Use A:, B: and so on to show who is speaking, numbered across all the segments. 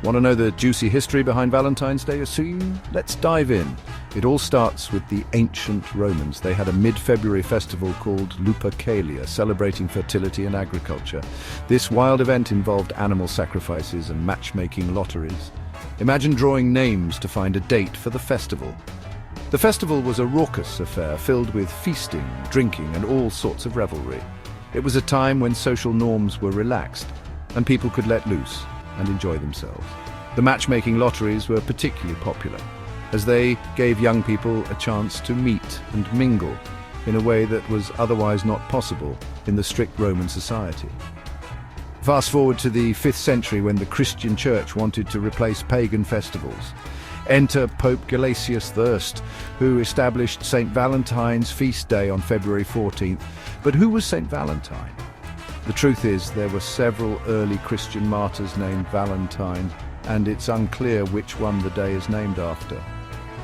A: Want to know the juicy history behind Valentine's Day soon? Let's dive in. It all starts with the ancient Romans. They had a mid-February festival called Lupercalia, celebrating fertility and agriculture. This wild event involved animal sacrifices and matchmaking lotteries. Imagine drawing names to find a date for the festival. The festival was a raucous affair filled with feasting, drinking, and all sorts of revelry. It was a time when social norms were relaxed and people could let loose and enjoy themselves. The matchmaking lotteries were particularly popular, as they gave young people a chance to meet and mingle in a way that was otherwise not possible in the strict Roman society. Fast forward to the 5th century, when the Christian Church wanted to replace pagan festivals. Enter Pope Gelasius I, who established St. Valentine's feast day on February 14th. But who was St. Valentine? The truth is, there were several early Christian martyrs named Valentine, and it's unclear which one the day is named after.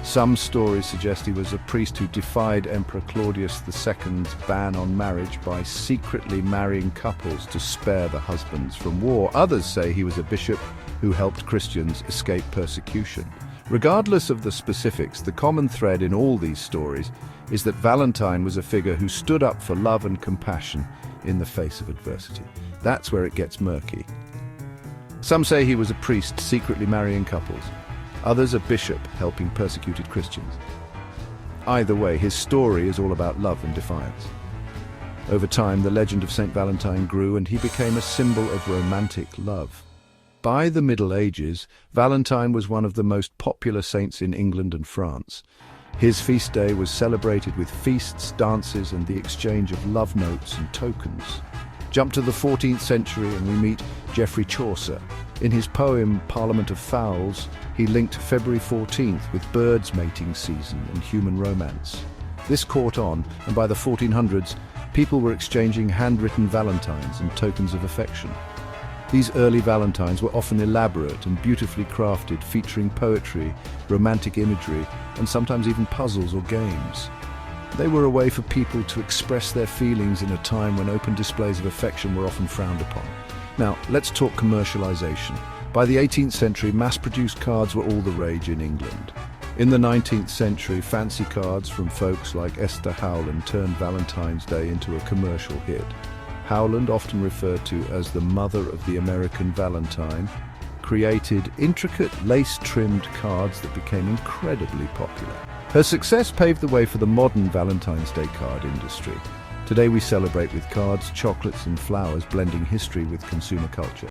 A: Some stories suggest he was a priest who defied Emperor Claudius II's ban on marriage by secretly marrying couples to spare the husbands from war. Others say he was a bishop who helped Christians escape persecution. Regardless of the specifics, the common thread in all these stories is that Valentine was a figure who stood up for love and compassion in the face of adversity. That's where it gets murky. Some say he was a priest secretly marrying couples. Others a bishop helping persecuted Christians. Either way, his story is all about love and defiance. Over time, the legend of St. Valentine grew, and he became a symbol of romantic love. By the Middle Ages, Valentine was one of the most popular saints in England and France. His feast day was celebrated with feasts, dances, and the exchange of love notes and tokens. Jump to the 14th century and we meet Geoffrey Chaucer. In his poem Parliament of Fowls, he linked February 14th with birds' mating season and human romance. This caught on, and by the 1400s, people were exchanging handwritten valentines and tokens of affection. These early valentines were often elaborate and beautifully crafted, featuring poetry, romantic imagery, and sometimes even puzzles or games. They were a way for people to express their feelings in a time when open displays of affection were often frowned upon. Now, let's talk commercialization. By the 18th century, mass-produced cards were all the rage in England. In the 19th century, fancy cards from folks like Esther Howland turned Valentine's Day into a commercial hit. Howland, often referred to as the mother of the American Valentine, created intricate lace-trimmed cards that became incredibly popular. Her success paved the way for the modern Valentine's Day card industry. Today we celebrate with cards, chocolates, and flowers, blending history with consumer culture.